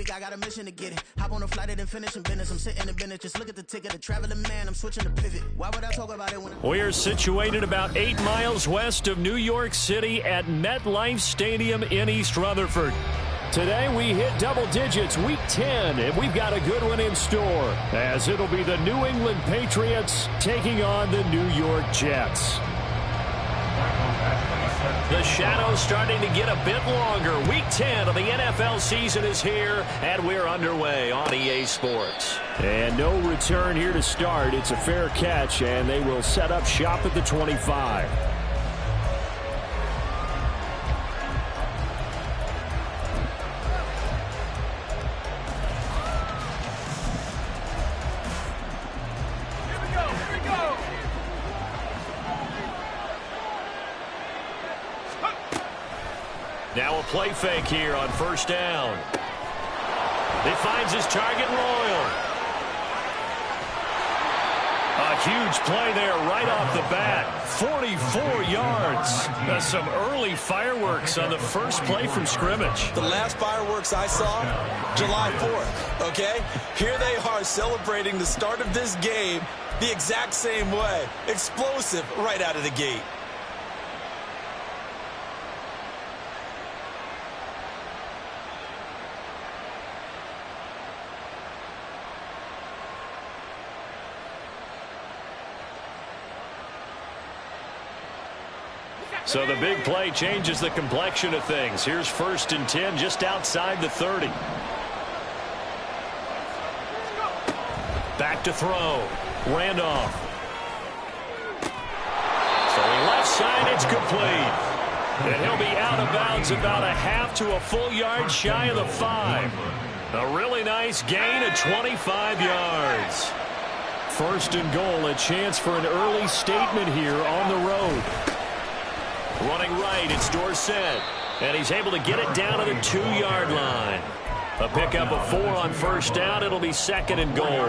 week, I got a mission to get it. Hop on a flight and finish in business. I'm sitting in business, just look at the ticket. A traveling man, I'm switching to pivot. Why would I talk about it when We're situated about 8 miles west of New York City at MetLife Stadium in East Rutherford. Today we hit double digits, week 10, and we've got a good one in store, as it'll be the New England Patriots taking on the New York Jets. The shadow's starting to get a bit longer. Week 10 of the NFL season is here, and we're underway on EA Sports. And no return here to start. It's a fair catch, and they will set up shop at the 25. Now a play fake here on first down. He finds his target, Royal. A huge play there right off the bat. 44 yards. That's some early fireworks on the first play from scrimmage. The last fireworks I saw, July 4th, okay? Here they are celebrating the start of this game the exact same way. Explosive right out of the gate. So the big play changes the complexion of things. Here's 1st and 10 just outside the 30. Back to throw. Randolph. So left side, it's complete. And he'll be out of bounds about a half to a full yard shy of the 5. A really nice gain of 25 yards. 1st and goal, a chance for an early statement here on the road. Running right, it's Dorsett. And he's able to get it down to the 2-yard line. A pickup of 4 on first down. It'll be 2nd and goal.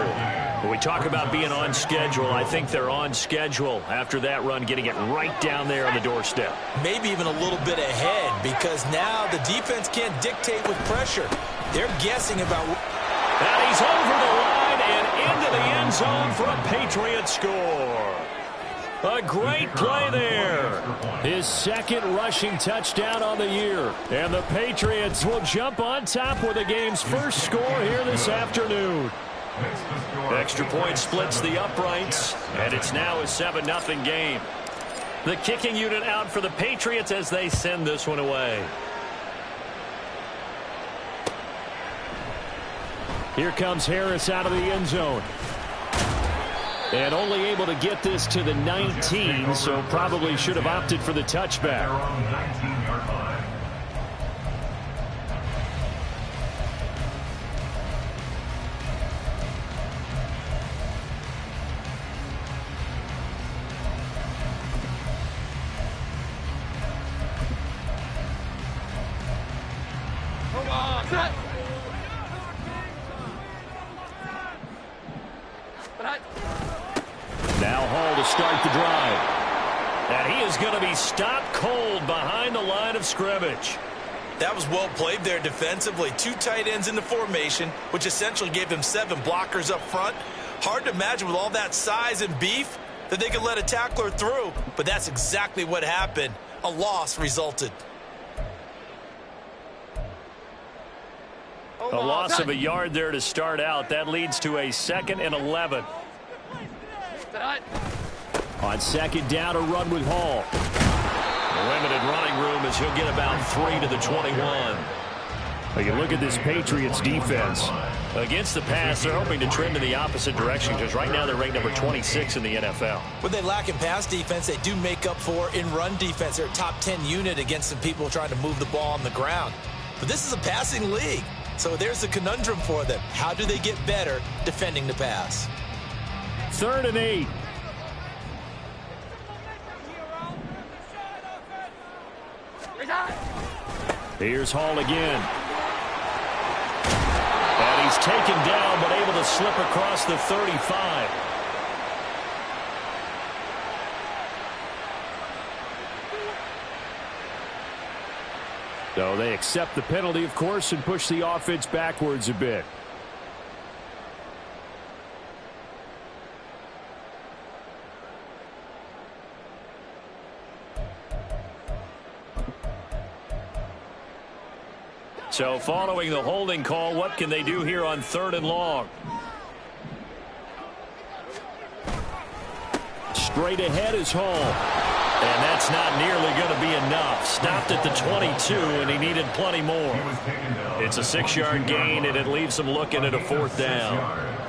When we talk about being on schedule, I think they're on schedule after that run, getting it right down there on the doorstep. Maybe even a little bit ahead, because now the defense can't dictate with pressure. They're guessing about... And he's over the line and into the end zone for a Patriot score. A great play there. His 2nd rushing touchdown on the year. And the Patriots will jump on top with the game's first score here this afternoon. Extra point splits the uprights, and it's now a 7-0 game. The kicking unit out for the Patriots as they send this one away. Here comes Harris out of the end zone. And only able to get this to the 19, so probably should have opted for the touchback. Now Hall to start the drive. And he is going to be stopped cold behind the line of scrimmage. That was well played there defensively. 2 tight ends in the formation, which essentially gave him 7 blockers up front. Hard to imagine with all that size and beef that they could let a tackler through. But that's exactly what happened. A loss resulted. A loss of a yard there to start out. That leads to a 2nd and 11. On 2nd down, a run with Hall. Limited running room as he'll get about 3 to the 21. Well, you look at this Patriots defense. Against the pass, they're hoping to trend in the opposite direction because right now they're ranked number 26 in the NFL. When they lack in pass defense, they do make up for in run defense. They're a top 10 unit against some people trying to move the ball on the ground. But this is a passing league, so there's a conundrum for them. How do they get better defending the pass? 3rd and 8. Here's Hall again. And he's taken down but able to slip across the 35. So they accept the penalty, of course, and push the offense backwards a bit. So following the holding call, what can they do here on 3rd and long? Straight ahead is Hall. And that's not nearly going to be enough. Stopped at the 22, and he needed plenty more. It's a 6-yard gain, and it leaves him looking at a 4th down.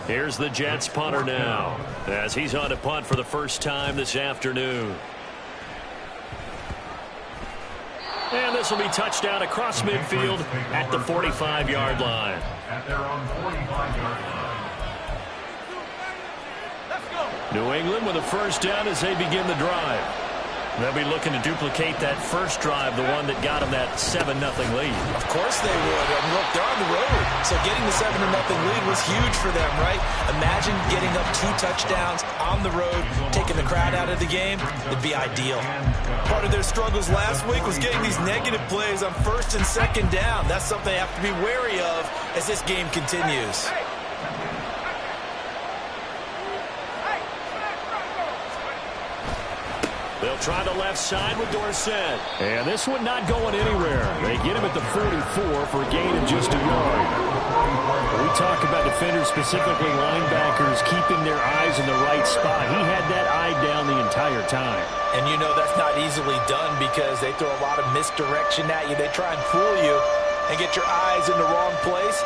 Here's the Jets punter now, as he's on to punt for the first time this afternoon. And this will be touchdown across midfield at the 45-yard line. At their own 45-yard line. New England with a first down as they begin the drive. They'll be looking to duplicate that first drive, the one that got them that 7-0 lead. Of course they would. And look, they're on the road. So getting the 7-0 lead was huge for them, right? Imagine getting up 2 touchdowns on the road, taking the crowd out of the game. It'd be ideal. Part of their struggles last week was getting these negative plays on 1st and 2nd down. That's something they have to be wary of as this game continues. They'll try the left side with Dorsett. And this one not going anywhere. They get him at the 44 for a gain of just a yard. We talk about defenders, specifically linebackers, keeping their eyes in the right spot. He had that eye down the entire time. And you know that's not easily done because they throw a lot of misdirection at you. They try and fool you and get your eyes in the wrong place.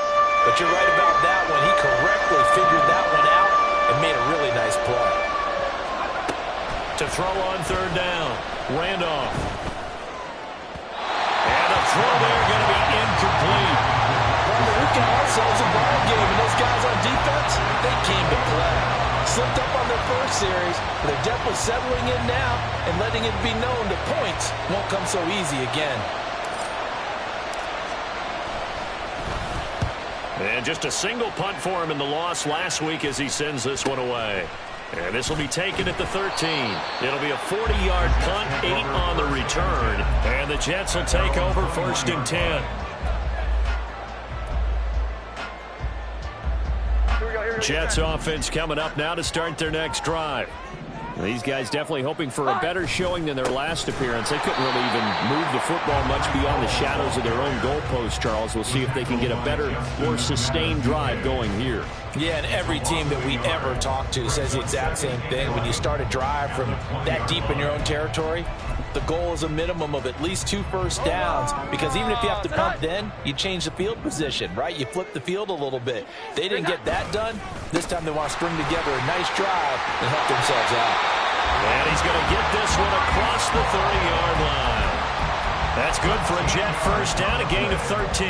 But you're right about that one. He correctly figured that one out and made a really nice play. To throw on 3rd down. Randolph. And a throw there going to be incomplete. Well, we've got ourselves a ball game, and those guys on defense, they came to play. Slipped up on their first series, but they're definitely settling in now and letting it be known that points won't come so easy again. And just a single punt for him in the loss last week as he sends this one away. And this will be taken at the 13. It'll be a 40-yard punt, 8 on the return. And the Jets will take over 1st and 10. Jets offense coming up now to start their next drive. These guys definitely hoping for a better showing than their last appearance. They couldn't really even move the football much beyond the shadows of their own goalpost, Charles. We'll see if they can get a better, more sustained drive going here. Yeah, and every team that we ever talk to says the exact same thing. When you start a drive from that deep in your own territory, the goal is a minimum of at least 2 first downs, because even if you have to punt then, you change the field position, right? You flip the field a little bit. They didn't get that done. This time they want to string together a nice drive and help themselves out. And he's going to get this one across the 30-yard line. That's good for a Jet first down, a gain of 13.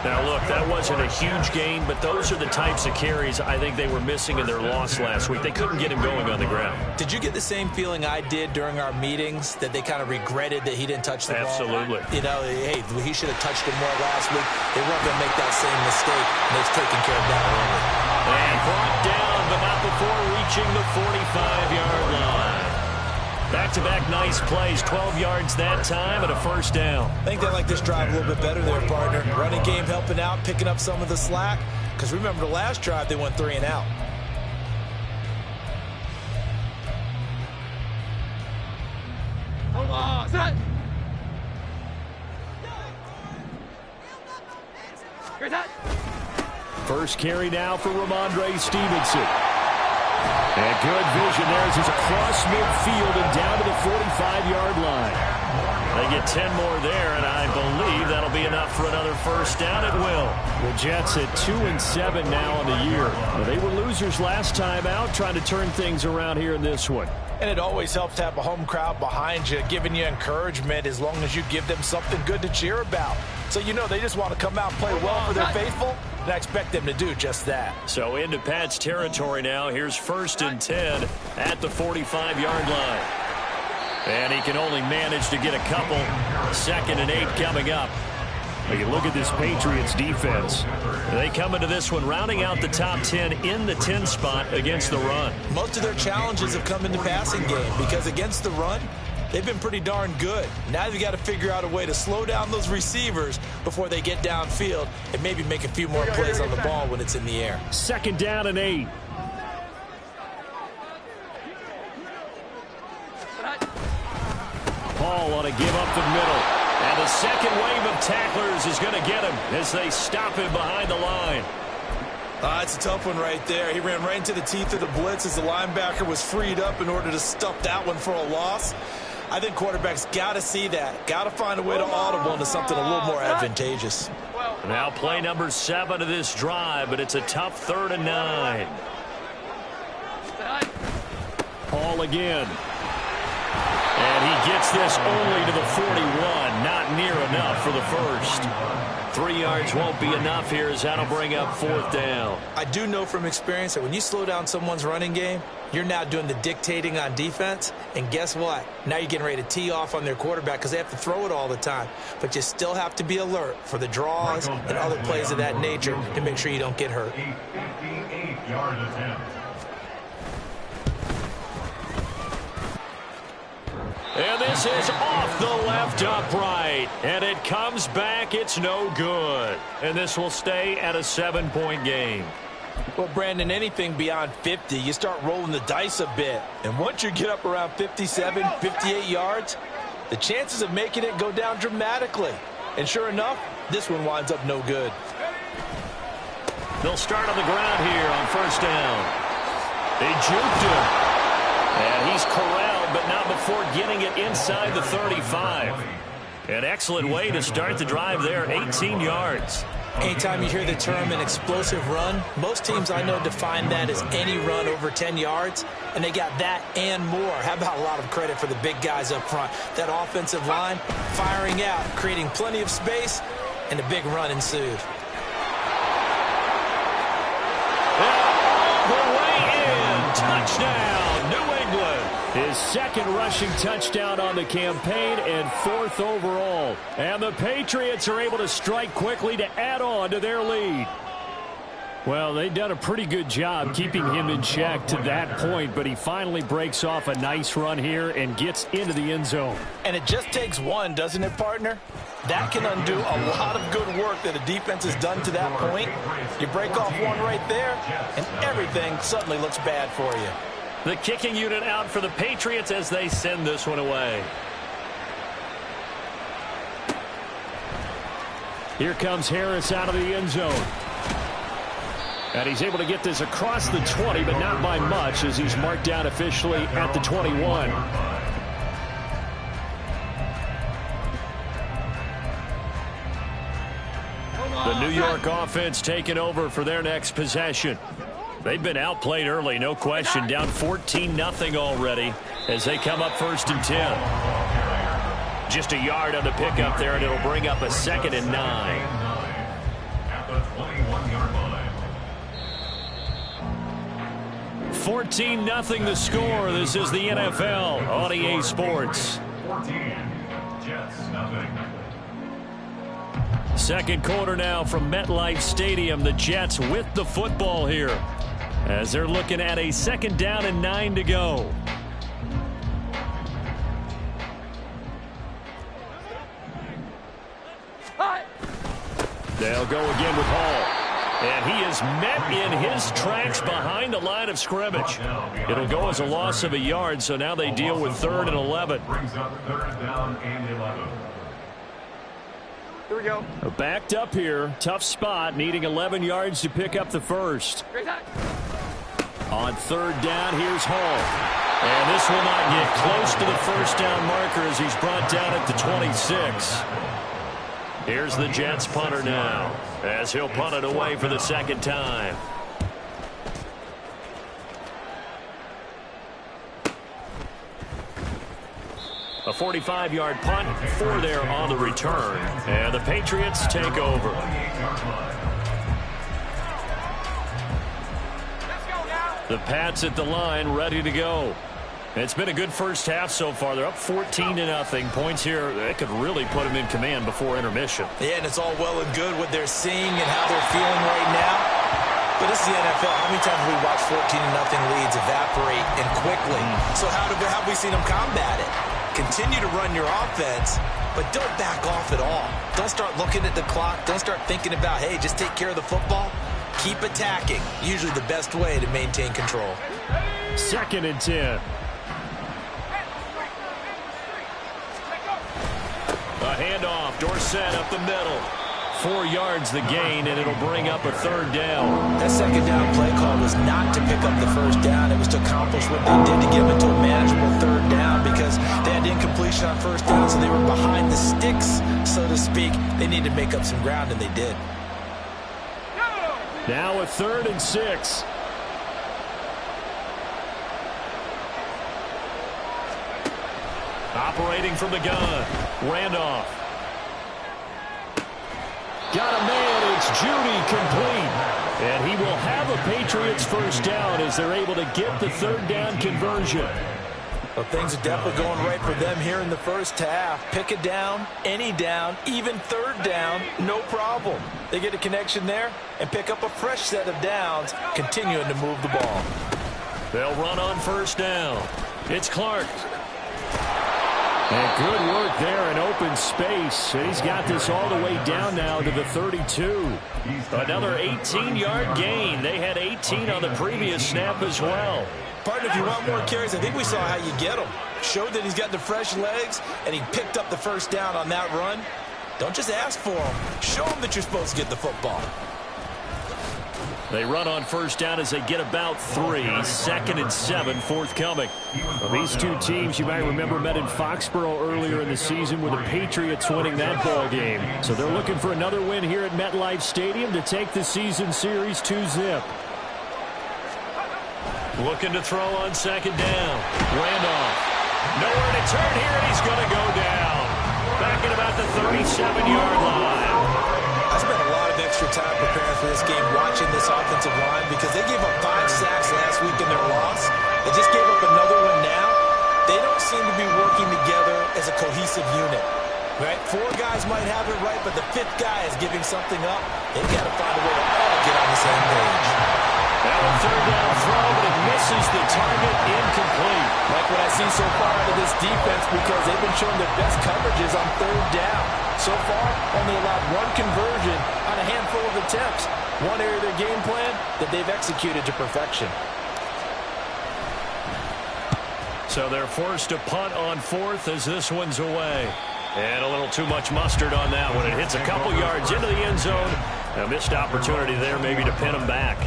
Now, look, that wasn't a huge gain, but those are the types of carries I think they were missing in their loss last week. They couldn't get him going on the ground. Did you get the same feeling I did during our meetings, that they kind of regretted that he didn't touch the ball? Absolutely. You know, hey, he should have touched it more last week. They weren't going to make that same mistake, and they've taken care of that early. And brought down, but not before reaching the 45-yard line. Back-to-back nice plays, 12 yards that time and a first down. I think they like this drive a little bit better there, partner. Running game helping out, picking up some of the slack. Because remember the last drive, they went 3 and out. Hold on, set. Here's that. First carry now for Ramondre Stevenson. And good vision there as he's across midfield and down to the 45-yard line. They get 10 more there, and I believe that'll be enough for another first down. It will. The Jets at 2-7 now on the year. Well, they were losers last time out, trying to turn things around here in this one. And it always helps to have a home crowd behind you, giving you encouragement as long as you give them something good to cheer about. So you know they just want to come out and play well for their faithful, and I expect them to do just that. So into Pat's territory now. Here's 1st and 10 at the 45-yard line. And he can only manage to get a couple. 2nd and 8 coming up. You look at this Patriots defense. They come into this one rounding out the top 10 in the 10 spot against the run. Most of their challenges have come in the passing game because against the run, They've been pretty darn good. Now they've got to figure out a way to slow down those receivers before they get downfield and maybe make a few more plays on the ball when it's in the air. 2nd down and 8. Paul on a give up the middle. And the second wave of tacklers is going to get him as they stop him behind the line. It's a tough one right there. He ran right into the teeth of the blitz as the linebacker was freed up in order to stuff that one for a loss. I think quarterbacks got to see that. Got to find a way to audible into something a little more advantageous. Now play number 7 of this drive, but it's a tough 3rd and 9. Paul again. And he gets this only to the 41. Not near enough for the first. 3 yards won't be enough here as that'll bring up 4th down. I do know from experience that when you slow down someone's running game, you're now doing the dictating on defense. And guess what? Now you're getting ready to tee off on their quarterback because they have to throw it all the time. But you still have to be alert for the draws and other plays of that nature to make sure you don't get hurt. 58-yard attempt. And this is off the left upright. And it comes back. It's no good. And this will stay at a 7-point game. Well, Brandon, anything beyond 50, you start rolling the dice a bit. And once you get up around 57, 58 yards, the chances of making it go down dramatically. And sure enough, this one winds up no good. They'll start on the ground here on 1st down. They juked him. And he's corralled, but not before getting it inside the 35. An excellent way to start the drive there, 18 yards. Anytime you hear the term an explosive run, most teams I know define that as any run over 10 yards, and they got that and more. How about a lot of credit for the big guys up front? That offensive line firing out, creating plenty of space, and a big run ensued. All the way in, touchdown, New England. His 2nd rushing touchdown on the campaign and 4th overall. And the Patriots are able to strike quickly to add on to their lead. Well, they've done a pretty good job keeping him in check to that point, but he finally breaks off a nice run here and gets into the end zone. And it just takes one, doesn't it, partner? That can undo a lot of good work that a defense has done to that point. You break off one right there, and everything suddenly looks bad for you. The kicking unit out for the Patriots as they send this one away. Here comes Harris out of the end zone. And he's able to get this across the 20, but not by much as he's marked down officially at the 21. The New York offense taking over for their next possession. They've been outplayed early, no question. Down 14-0 already as they come up 1st and 10. Just a yard on the pickup there, and it'll bring up a 2nd and 9. At the 21-yard line. 14-0 the score. This is the NFL on EA Sports. 14, Jets, nothing. 2nd quarter now from MetLife Stadium. The Jets with the football here as they're looking at a 2nd down and 9 to go. They'll go again with Hall. And he is met in his tracks behind the line of scrimmage. It'll go as a loss of a yard, so now they deal with 3rd and 11. Brings up 3rd down and 11. Here we go. Backed up here. Tough spot. Needing 11 yards to pick up the first. On 3rd down, here's Hall. And this will not get close to the 1st down marker as he's brought down at the 26. Here's the Jets punter now as he'll punt it away for the 2nd time. A 45-yard punt, 4 there on the return. And the Patriots take over. The Pats at the line, ready to go. It's been a good first half so far. They're up 14-0. Points here that could really put them in command before intermission. Yeah, and it's all well and good what they're seeing and how they're feeling right now. But this is the NFL. How many times have we watched 14-0 leads evaporate and quickly? So how have we seen them combat it? continue to run your offense, but don't back off at all. Don't start looking at the clock. Don't start thinking about, hey, just take care of the football. Keep attacking. Usually the best way to maintain control. 2nd and 10. A handoff. Dorsett up the middle. 4 yards the gain, and it'll bring up a 3rd down. That 2nd down play call was not to pick up the 1st down. It was to accomplish what they did to get them into a manageable 3rd down because they had incompletion on 1st down, so they were behind the sticks, so to speak. They needed to make up some ground, and they did. Now a 3rd and 6. Operating from the gun. Randolph. Got a man. It's Judy complete. And he will have a Patriots 1st down as they're able to get the 3rd down conversion. Well, things are definitely going right for them here in the 1st half. Pick a down, any down, even 3rd down, no problem. They get a connection there and pick up a fresh set of downs, continuing to move the ball. They'll run on 1st down. It's Clark. And good work there in open space. And he's got this all the way down now to the 32. Another 18-yard gain. They had 18 on the previous snap as well. Partner, if you want more carries, I think we saw how you get him. Showed that he's got the fresh legs, and he picked up the 1st down on that run. Don't just ask for him. Show him that you're supposed to get the football. They run on 1st down as they get about 3. 2nd and 7 forthcoming. Well, these two teams, you might remember, met in Foxborough earlier in the season with the Patriots winning that ball game. So they're looking for another win here at MetLife Stadium to take the season series 2-zip. Looking to throw on 2nd down. Randolph. Nowhere to turn here, and he's going to go down. Back at about the 37-yard line. I spent a lot of extra time preparing for this game, watching this offensive line, because they gave up 5 sacks last week in their loss. They just gave up another one now. They don't seem to be working together as a cohesive unit. Right? 4 guys might have it right, but the 5th guy is giving something up. They've got to find a way to all get on the same page. Now a 3rd down throw, but it misses the target, incomplete. Like what I've seen so far out of this defense, because they've been showing their best coverages on 3rd down. So far, only allowed 1 conversion on a handful of attempts. One area of their game plan that they've executed to perfection. So they're forced to punt on 4th as this one's away. And a little too much mustard on that one. It hits a couple yards into the end zone. A missed opportunity there maybe to pin them back.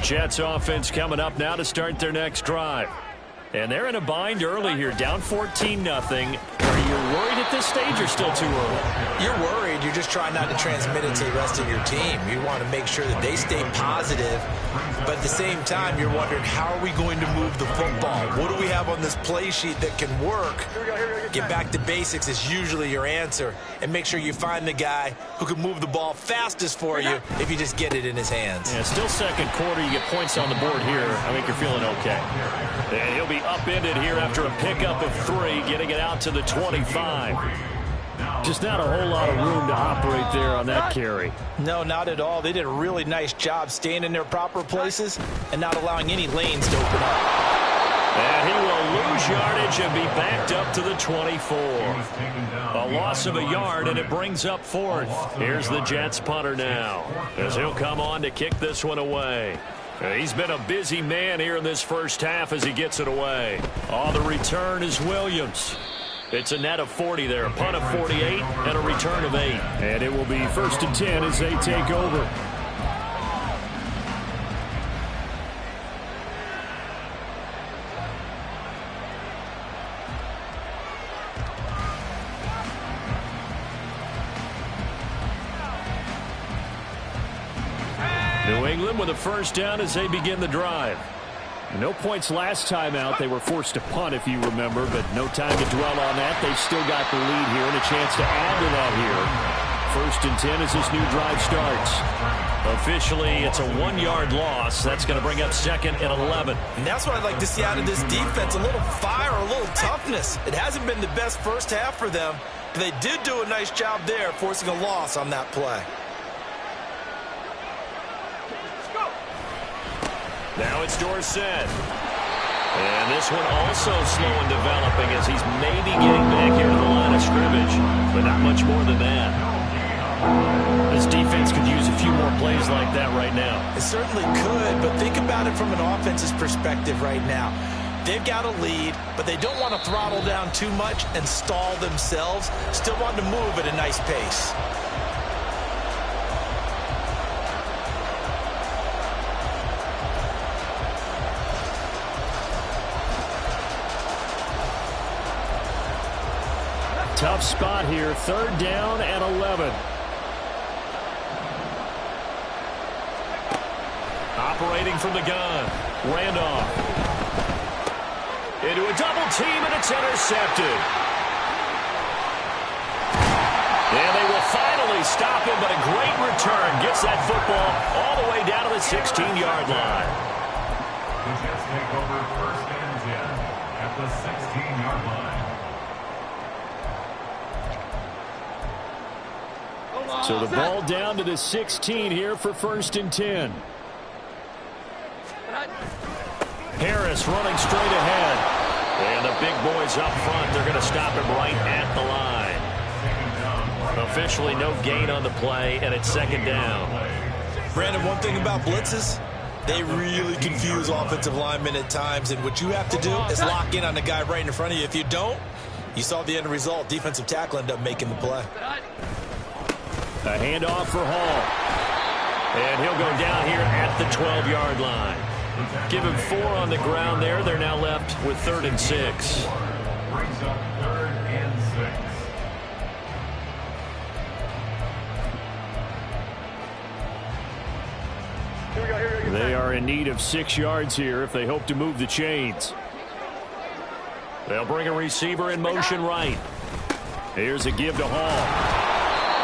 Jets offense coming up now to start their next drive. And they're in a bind early here, down 14-0. Are you worried at this stage or still too early? You're worried. You're just trying not to transmit it to the rest of your team. You want to make sure that they stay positive. But at the same time, you're wondering, how are we going to move the football? What do we have on this play sheet that can work? Get back to basics is usually your answer. And make sure you find the guy who can move the ball fastest for you if you just get it in his hands. Yeah, still 2nd quarter. You get points on the board here. I think you're feeling okay. And he'll be upended here after a pickup of 3, getting it out to the 25. Just not a whole lot of room to operate there on that carry. No, not at all. They did a really nice job staying in their proper places and not allowing any lanes to open up. And he will lose yardage and be backed up to the 24. A loss of a yard, and it brings up 4th. Here's the Jets punter now, as he'll come on to kick this one away. He's been a busy man here in this 1st half as he gets it away. Oh, the return is Williams. It's a net of 40 there, a punt of 48, and a return of 8. And it will be 1st and 10 as they take over. New England with a 1st down as they begin the drive. No points last time out. They were forced to punt, if you remember, but no time to dwell on that. They've still got the lead here and a chance to add to that here. 1st and 10 as this new drive starts. Officially, it's a 1-yard loss. That's going to bring up 2nd and 11. And that's what I'd like to see out of this defense, a little fire, a little toughness. It hasn't been the best 1st half for them, They did do a nice job there, forcing a loss on that play. Now it's Dorsett. And this one also slow in developing as he's maybe getting back here to the line of scrimmage, but not much more than that. This defense could use a few more plays like that right now. It certainly could, but think about it from an offense's perspective right now. They've got a lead, but they don't want to throttle down too much and stall themselves. Still want to move at a nice pace. Tough spot here, 3rd down and 11. Operating from the gun, Randolph. Into a double team, and it's intercepted. And they will finally stop him, but a great return gets that football all the way down to the 16-yard line. The Jets take over 1st and 10 at the 16-yard line. So the ball down to the 16 here for 1st and 10. Harris running straight ahead. And the big boys up front, they're going to stop him right at the line. Officially no gain on the play, and it's 2nd down. Brandon, one thing about blitzes, they really confuse offensive linemen at times, and what you have to do is lock in on the guy right in front of you. If you don't, you saw the end result. Defensive tackle ended up making the play. A handoff for Hall. And he'll go down here at the 12-yard line. Give him 4 on the ground there. They're now left with 3rd and 6. Brings up 3rd and 6. They are in need of 6 yards here if they hope to move the chains. They'll bring a receiver in motion right. Here's a give to Hall.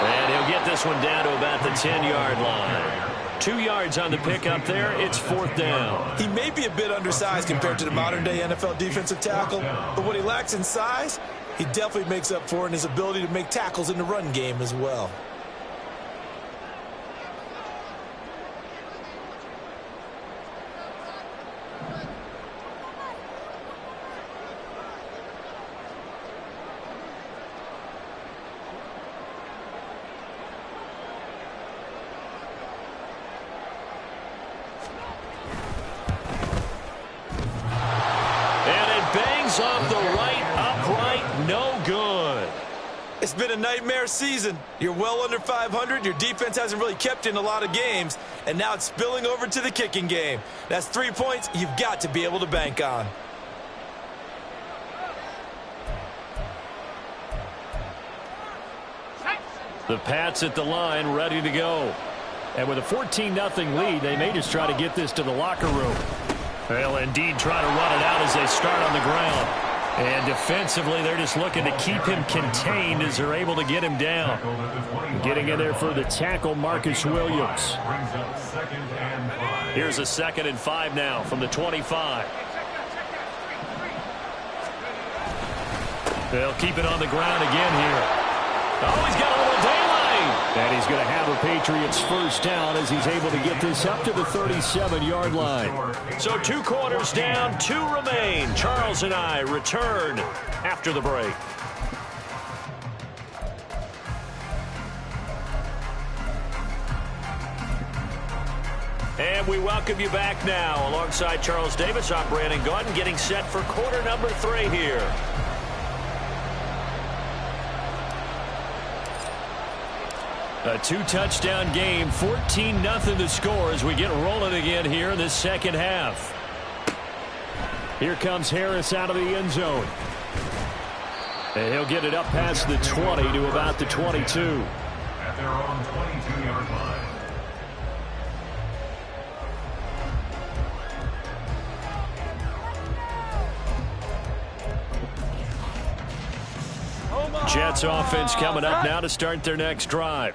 And he'll get this one down to about the 10-yard line. 2 yards on the pickup there. It's 4th down. He may be a bit undersized compared to the modern-day NFL defensive tackle, but what he lacks in size, he definitely makes up for in his ability to make tackles in the run game as well. Off the right upright, no good. It's been a nightmare season. You're well under 500. Your defense hasn't really kept in a lot of games, and now it's spilling over to the kicking game. That's 3 points you've got to be able to bank on. The Pats at the line, ready to go. And with a 14-0 lead, they may just try to get this to the locker room. They'll indeed try to run it out as they start on the ground. And defensively, they're just looking to keep him contained as they're able to get him down. Getting in there for the tackle, Marcus Williams. Here's a 2nd and 5 now from the 25. They'll keep it on the ground again here. Oh, he's got a little daylight. And he's going to have a Patriots 1st down as he's able to get this up to the 37-yard line. So 2 quarters down, 2 remain. Charles and I return after the break. And we welcome you back now. Alongside Charles Davis, I'm Brandon Gaudin, getting set for quarter number 3 here. A 2-touchdown game, 14-0 the score as we get rolling again here in the 2nd half. Here comes Harris out of the end zone. And he'll get it up past the 20 to about the 22. At their own 22-yard line. Jets offense coming up now to start their next drive.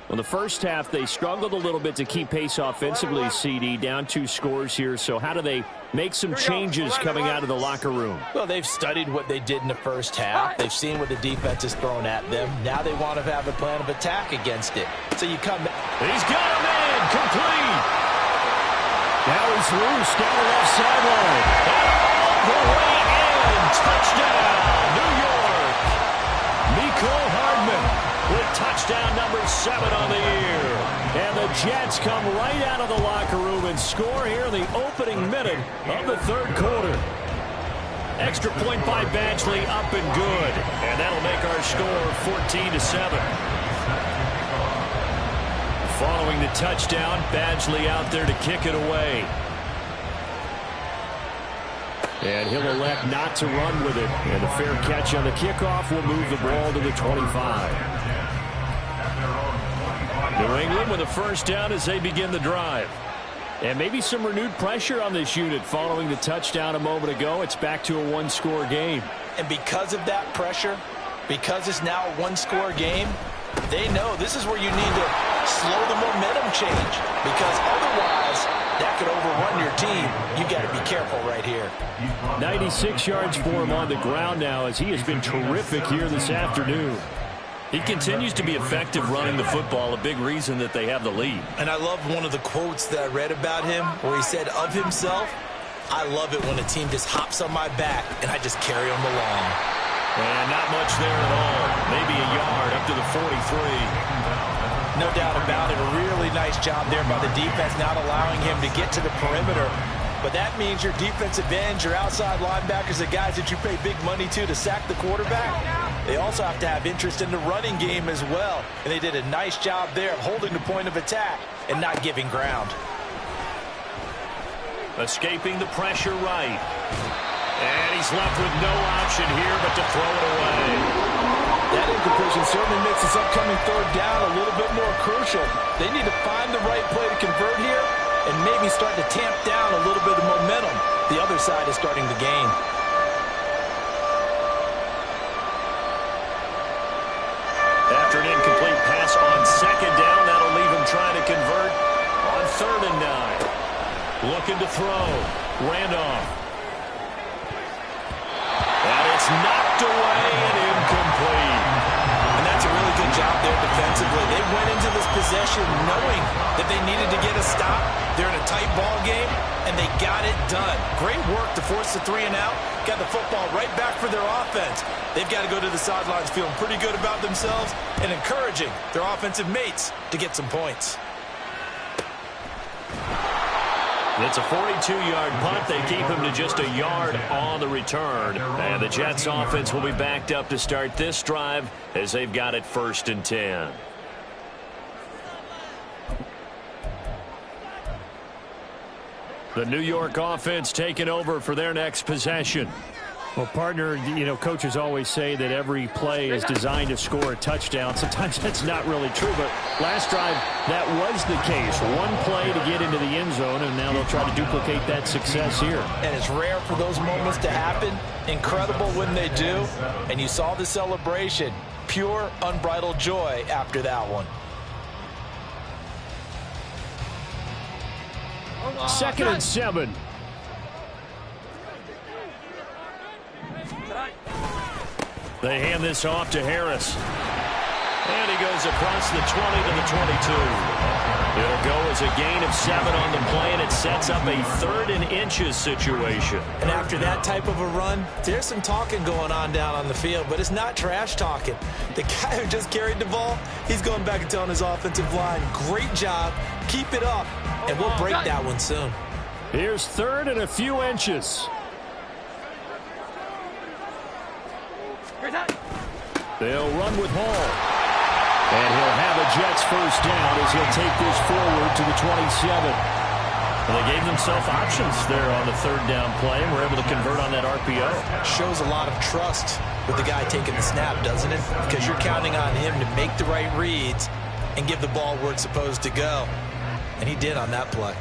Well, the first half, they struggled a little bit to keep pace offensively, CD, down 2 scores here. So how do they make some changes coming out of the locker room? Well, they've studied what they did in the first half. They've seen what the defense has thrown at them. Now they want to have a plan of attack against it. So you come... He's got a man, complete. Now he's loose down the left sideline. And all the way in. Touchdown, New York. Mecole Hardman with touchdown number 7 on the year. And the Jets come right out of the locker room and score here in the opening minute of the third quarter. Extra point by Badgley, up and good. And that'll make our score 14-7. Following the touchdown, Badgley out there to kick it away. And he'll elect not to run with it. And a fair catch on the kickoff will move the ball to the 25. New England with a first down as they begin the drive. And maybe some renewed pressure on this unit following the touchdown a moment ago. It's back to a one-score game. And because of that pressure, because it's now a one-score game, they know this is where you need to slow the momentum change, because otherwise that could overrun your team. You got to be careful right here. 96 yards for him on the ground now, as he has been terrific here this afternoon. He continues to be effective running the football, a big reason that they have the lead. And I love one of the quotes that I read about him where he said of himself, "I love it when a team just hops on my back and I just carry them along." And not much there at all. Maybe a yard up to the 43. No doubt about it. A really nice job there by the defense, not allowing him to get to the perimeter. But that means your defensive ends, your outside linebackers, the guys that you pay big money to sack the quarterback, they also have to have interest in the running game as well. And they did a nice job there of holding the point of attack and not giving ground. Escaping the pressure right. And he's left with no option here but to throw it away. That incompletion certainly makes this upcoming third down a little bit more crucial. They need to find the right play to convert here and maybe start to tamp down a little bit of momentum. The other side is starting to gain. After an incomplete pass on second down, that'll leave him trying to convert on 3rd and 9. Looking to throw. Randolph. And it's knocked away and incomplete. And that's a really good job there defensively. They went into this possession knowing that they needed to get a stop. They're in a tight ball game, and they got it done. Great work to force the 3 and out. Got the football right back for their offense. They've got to go to the sidelines feeling pretty good about themselves and encouraging their offensive mates to get some points. It's a 42-yard punt. They keep him to just a yard on the return. And the Jets offense will be backed up to start this drive as they've got it 1st and 10. The New York offense taking over for their next possession. Well, partner, you know, coaches always say that every play is designed to score a touchdown. Sometimes that's not really true, but last drive, that was the case. One play to get into the end zone, and now they'll try to duplicate that success here. And it's rare for those moments to happen. Incredible when they do. And you saw the celebration. Pure, unbridled joy after that one. 2nd and 7. They hand this off to Harris. And he goes across the 20 to the 22. It'll go as a gain of 7 on the play, and it sets up a 3rd and inches situation. And after that type of a run, there's some talking going on down on the field, but it's not trash talking. The guy who just carried the ball, he's going back and telling his offensive line, great job, keep it up, and we'll break that one soon. Here's 3rd and a few inches. They'll run with Hall. And he'll have a Jets first down as he'll take this forward to the 27. Well, they gave themselves options there on the 3rd down play and were able to convert on that RPO. Shows a lot of trust with the guy taking the snap, doesn't it? Because you're counting on him to make the right reads and give the ball where it's supposed to go. And he did on that play.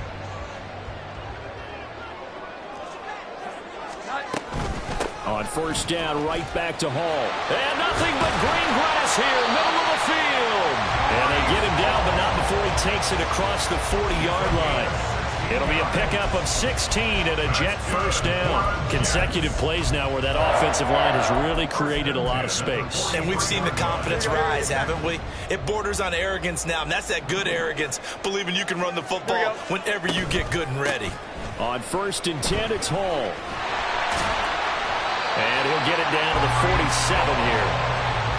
On 1st down, right back to Hall. And nothing but green grass here, middle of the field. And they get him down takes it across the 40-yard line. It'll be a pickup of 16 and a Jet first down. Consecutive plays now where that offensive line has really created a lot of space. And we've seen the confidence rise, haven't we? It borders on arrogance now, and that's that good arrogance, believing you can run the football whenever you get good and ready. On 1st and 10, it's Hall. And he'll get it down to the 47 here.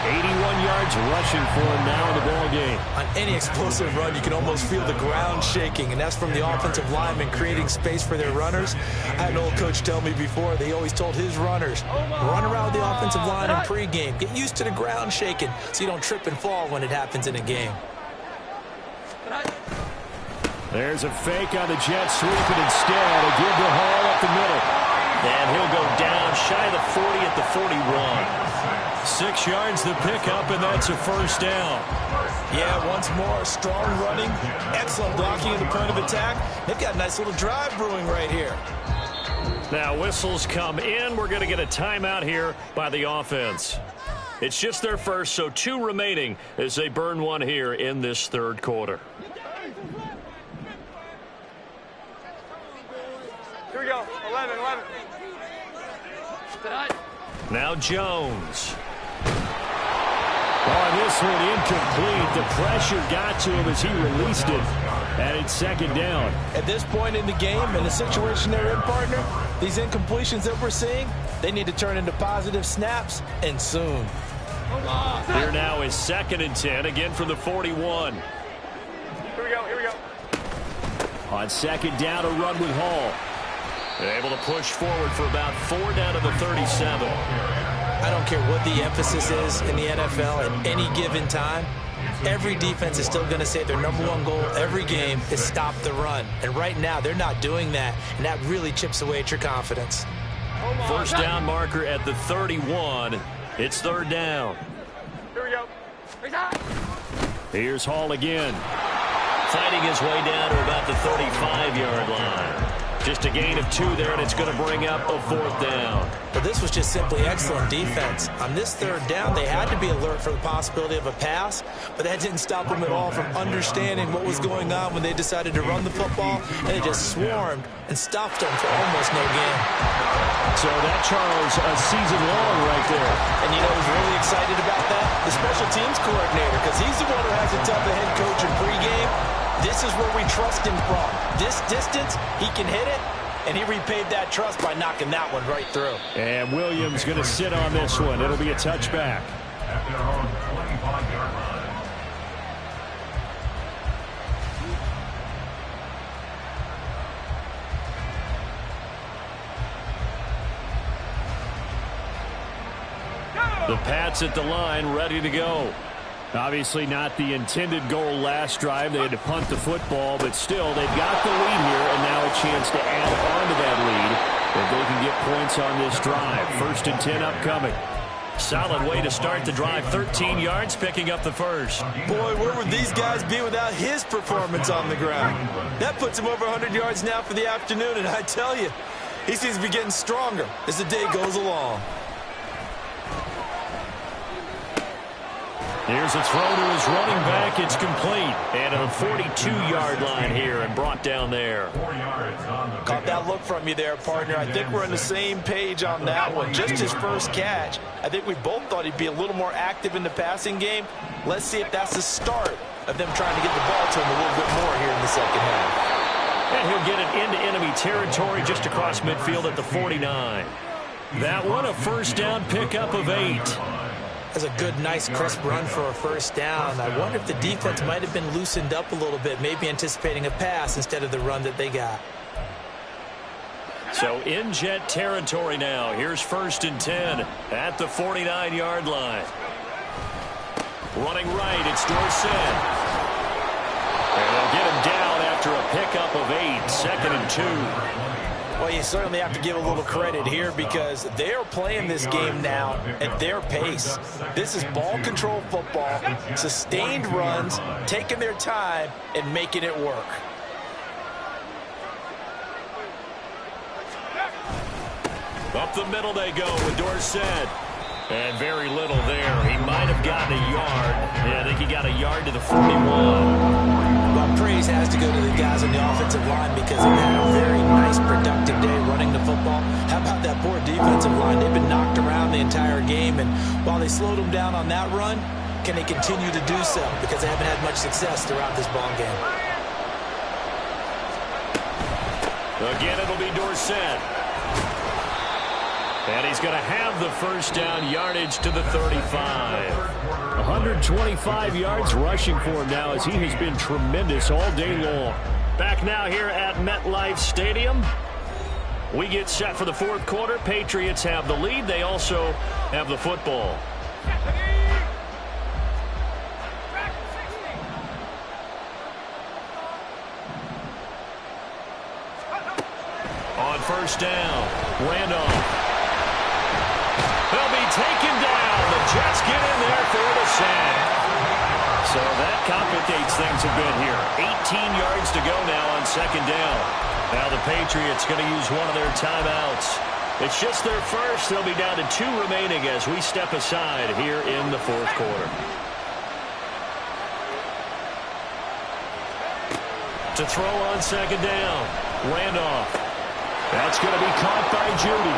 81 yards rushing for him now in the ball game. On any explosive run, you can almost feel the ground shaking, and that's from the offensive linemen creating space for their runners. I had an old coach tell me before, they always told his runners, run around the offensive line in pregame. Get used to the ground shaking so you don't trip and fall when it happens in a game. There's a fake on the Jets, sweeping instead. A give to Hall up the middle. And he'll go down shy of the 40 at the 41. 6 yards the pickup, and that's a first down. Yeah, once more, strong running, excellent blocking at the point of attack. They've got a nice little drive brewing right here. Now whistles come in. We're going to get a timeout here by the offense. It's just their first, so 2 remaining as they burn one here in this third quarter. Here we go. 11. Now Jones. Oh, this one incomplete. The pressure got to him as he released it. And it's second down. At this point in the game, in the situation they're in, partner, these incompletions that we're seeing, they need to turn into positive snaps, and soon. Here now is 2nd and 10, again from the 41. Here we go. On 2nd down, a run with Hall. Able to push forward for about 4 down to the 37. I don't care what the emphasis is in the NFL at any given time. Every defense is still going to say their #1 goal every game is stop the run. And right now, they're not doing that, and that really chips away at your confidence. First down marker at the 31. It's 3rd down. Here we go. Here's Hall again. Fighting his way down to about the 35-yard line. Just a gain of 2 there, and it's going to bring up a 4th down. But this was just simply excellent defense. On this 3rd down, they had to be alert for the possibility of a pass, but that didn't stop them at all from understanding what was going on when they decided to run the football, and they just swarmed and stopped them for almost no gain. So that, Charles, a season long right there. And you know who's really excited about that? The special teams coordinator, because he's the one who has to tell the head coach in pregame, this is where we trust him from. This distance, he can hit it, and he repaid that trust by knocking that one right through. And Williams going to sit on this one. It'll be a touchback. At their own 25-yard line. The Pats at the line, ready to go. Obviously not the intended goal last drive. They had to punt the football, but still, they've got the lead here, and now a chance to add on to that lead if they can get points on this drive. 1st and 10 upcoming. Solid way to start the drive. 13 yards, picking up the first. Boy, where would these guys be without his performance on the ground? That puts him over 100 yards now for the afternoon, and I tell you, he seems to be getting stronger as the day goes along. Here's a throw to his running back. It's complete. And a 42-yard line here and brought down there. 4 yards on the Caught that look from you there, partner. I think we're on the same page on that one. Just his first catch. I think we both thought he'd be a little more active in the passing game. Let's see if that's the start of them trying to get the ball to him a little bit more here in the second half. And he'll get it into enemy territory just across midfield at the 49. That one, a first down pickup of 8. That's a good, nice, crisp run for a first down. I wonder if the defense might have been loosened up a little bit, maybe anticipating a pass instead of the run that they got. So in Jet territory now. Here's 1st and 10 at the 49-yard line. Running right, it's Dorsett. And they'll get him down after a pickup of 8, 2nd and 2. Well, you certainly have to give a little credit here because they're playing this game now at their pace. This is ball control football, sustained runs, taking their time, and making it work. Up the middle they go with Dorsett. And very little there. He might have gotten a yard. Yeah, I think he got a yard to the 41. Well, football. How about that poor defensive line? They've been knocked around the entire game, and while they slowed them down on that run, can they continue to do so? Because they haven't had much success throughout this ball game. Again, it'll be Dorsett. And he's going to have the first down, yardage to the 35. 125 yards rushing for him now, as he has been tremendous all day long. Back now here at MetLife Stadium. We get set for the fourth quarter. Patriots have the lead. They also have the football. On first down, Randolph. They'll be taken down. The Jets get in there for the sack. So that complicates things a bit here. 18 yards to go now on second down. Now the Patriots going to use one of their timeouts. It's just their first. They'll be down to 2 remaining as we step aside here in the fourth quarter. To throw on second down, Randolph. That's going to be caught by Judy.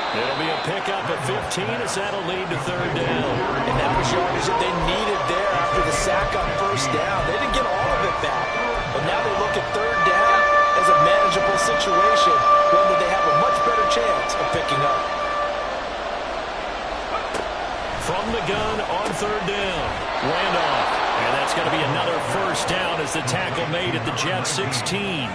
It'll be a pickup of 15 as that'll lead to third down. And that was yardage that they needed there after the sack on first down. They didn't get all of it back, but now they look at third down as a manageable situation, one that they have a much better chance of picking up. From the gun on third down, Randolph. And that's going to be another first down as the tackle made at the Jets 16.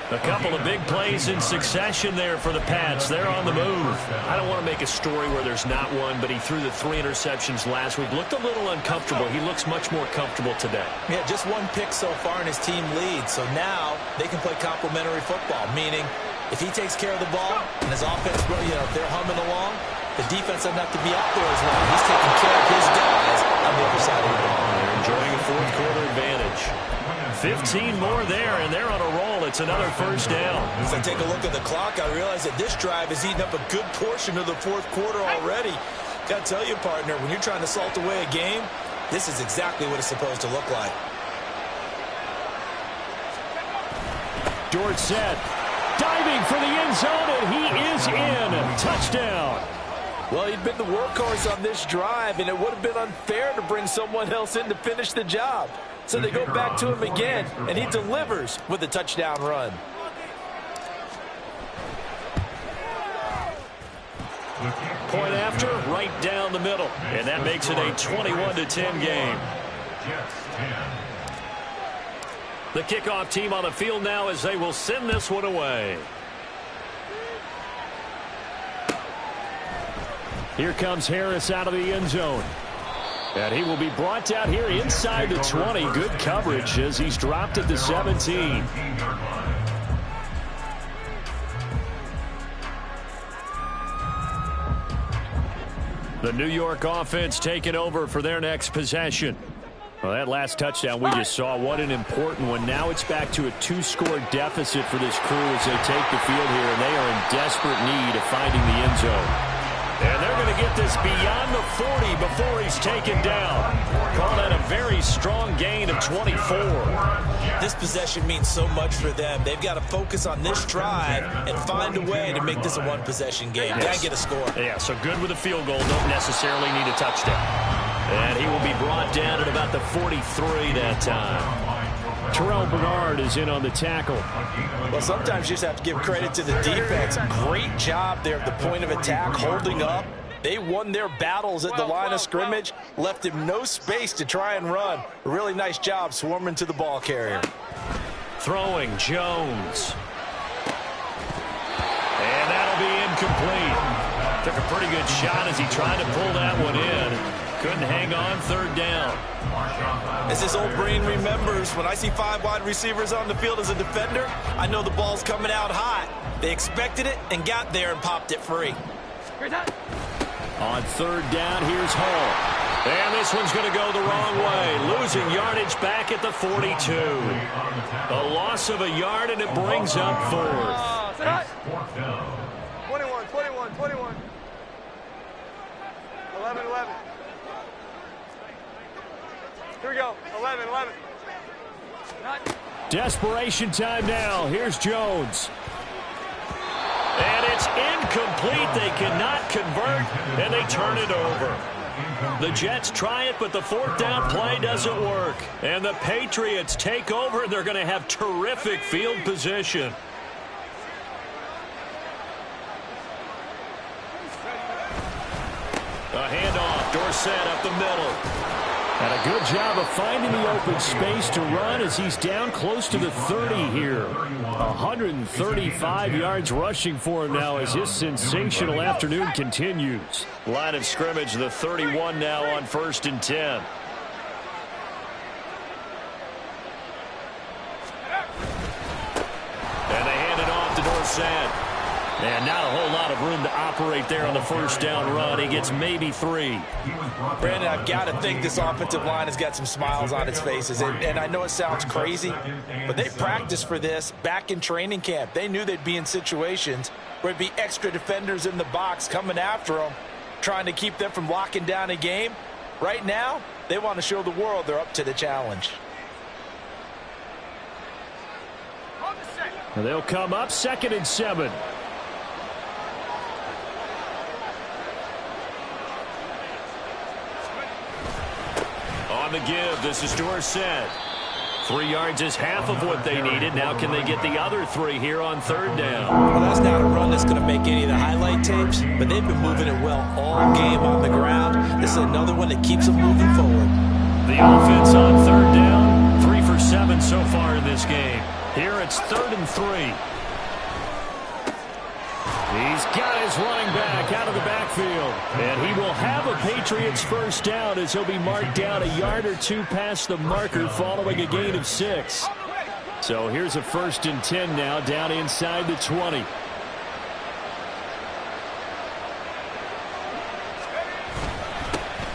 A couple of big plays in succession there for the Pats. They're on the move. I don't want to make a story where there's not one, but he threw the 3 interceptions last week. Looked a little uncomfortable. He looks much more comfortable today. Yeah, just 1 pick so far and his team leads. So now they can play complementary football, meaning if he takes care of the ball and his offense, if they're humming along, the defense doesn't have to be out there as long. He's taking care of his guys on the other side of the ball. They're enjoying a fourth quarter advantage. 15 more there, and they're on a roll. It's another first down. As I take a look at the clock, I realize that this drive has eaten up a good portion of the fourth quarter already. Got to tell you, partner, when you're trying to salt away a game, this is exactly what it's supposed to look like. Dorsett diving for the end zone, and he is in. Touchdown. Well, he'd been the workhorse on this drive, and it would have been unfair to bring someone else in to finish the job. So they go back to him again, and he delivers with a touchdown run. Point after, right down the middle. And that makes it a 21-10 game. The kickoff team on the field now as they will send this one away. Here comes Harris out of the end zone. And he will be brought down here inside the 20. Good coverage as he's dropped at the 17. The New York offense taking over for their next possession. Well, that last touchdown we just saw, what an important one. Now it's back to a 2-score deficit for this crew as they take the field here, and they are in desperate need of finding the end zone. And they're going to get this beyond the 40 before he's taken down. Call that a very strong gain of 24. This possession means so much for them. They've got to focus on this drive and find a way to make this a one-possession game. Got to get a score. Yeah, so good with a field goal. Don't necessarily need a touchdown. And he will be brought down at about the 43 that time. Terrell Bernard is in on the tackle. Well, sometimes you just have to give credit to the defense. Great job there at the point of attack, holding up. They won their battles at the line of scrimmage, left him no space to try and run. A really nice job swarming to the ball carrier. Throwing, Jones. And that'll be incomplete. Took a pretty good shot as he tried to pull that one in. Couldn't hang on, third down. As his old brain remembers, when I see 5 wide receivers on the field as a defender, I know the ball's coming out hot. They expected it and got there and popped it free. On third down, here's Hall. And this one's going to go the wrong way. Losing yardage back at the 42. A loss of a yard, and it brings up fourth. 21, 21, 21. 11, 11. Here we go. 11, 11. Desperation time now. Here's Jones. And incomplete. They cannot convert, and they turn it over. The Jets try it, but the fourth down play doesn't work. And the Patriots take over, and they're going to have terrific field position. A handoff, Dorsett up the middle. And a good job of finding the open space to run as he's down close to the 30 here. 135 yards rushing for him now as his sensational afternoon continues. Line of scrimmage, the 31 now on 1st and 10. And they hand it off to Dorsett. And not a whole lot of room to operate there on the first down run. He gets maybe 3. Brandon, I've got to think this offensive line has got some smiles on its faces. And I know it sounds crazy, but they practiced for this back in training camp. They knew they'd be in situations where it'd be extra defenders in the box coming after them, trying to keep them from locking down a game. Right now, they want to show the world they're up to the challenge. And they'll come up 2nd and 7. On the give, this is Dorsett. 3 yards is half of what they needed. Now can they get the other 3 here on 3rd down? Well, that's not a run that's going to make any of the highlight tapes, but they've been moving it well all game on the ground. This is another one that keeps them moving forward. The offense on 3rd down, 3 for 7 so far in this game. Here it's 3rd and 3. He's got his running back out of the backfield. And he will have a Patriots first down as he'll be marked down a yard or 2 past the marker following a gain of 6. So here's a 1st and 10 now down inside the 20.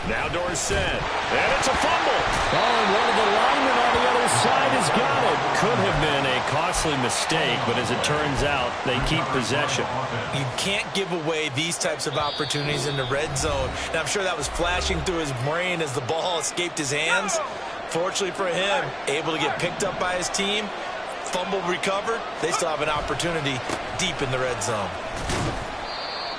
Now Dorsett. And it's a fumble. Oh, and one of the linemen on the other side has got it. Could have been a costly mistake, but as it turns out, they keep possession. You can't give away these types of opportunities in the red zone. And I'm sure that was flashing through his brain as the ball escaped his hands. Fortunately for him, able to get picked up by his team, fumble recovered. They still have an opportunity deep in the red zone.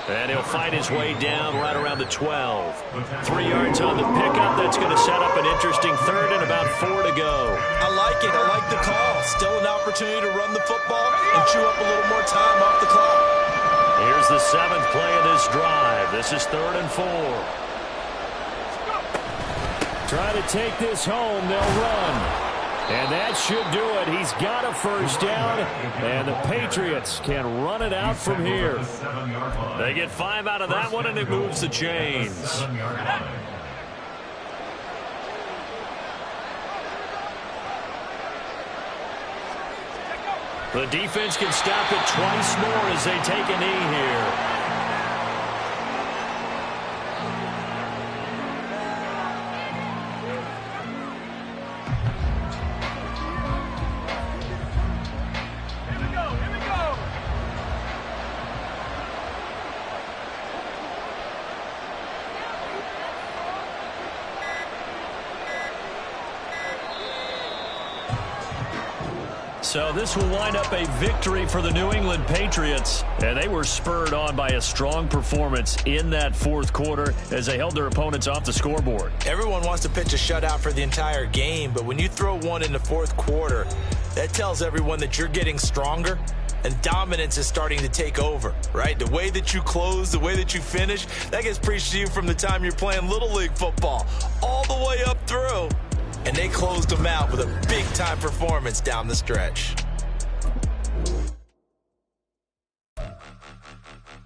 And he'll find his way down right around the 12. 3 yards on the pickup. That's going to set up an interesting 3rd and about 4 to go. I like it. I like the call. Still an opportunity to run the football and chew up a little more time off the clock. Here's the 7th play of this drive. This is 3rd and 4. Try to take this home. They'll run. And that should do it. He's got a first down, and the Patriots can run it out from here. They get 5 out of that one, and it moves the chains. The defense can stop it twice more as they take a knee here. So this will wind up a victory for the New England Patriots. And they were spurred on by a strong performance in that 4th quarter as they held their opponents off the scoreboard. Everyone wants to pitch a shutout for the entire game, but when you throw one in the 4th quarter, that tells everyone that you're getting stronger and dominance is starting to take over, right? The way that you close, the way that you finish, that gets preached to you from the time you're playing Little League football all the way up through. And they closed them out with a big-time performance down the stretch.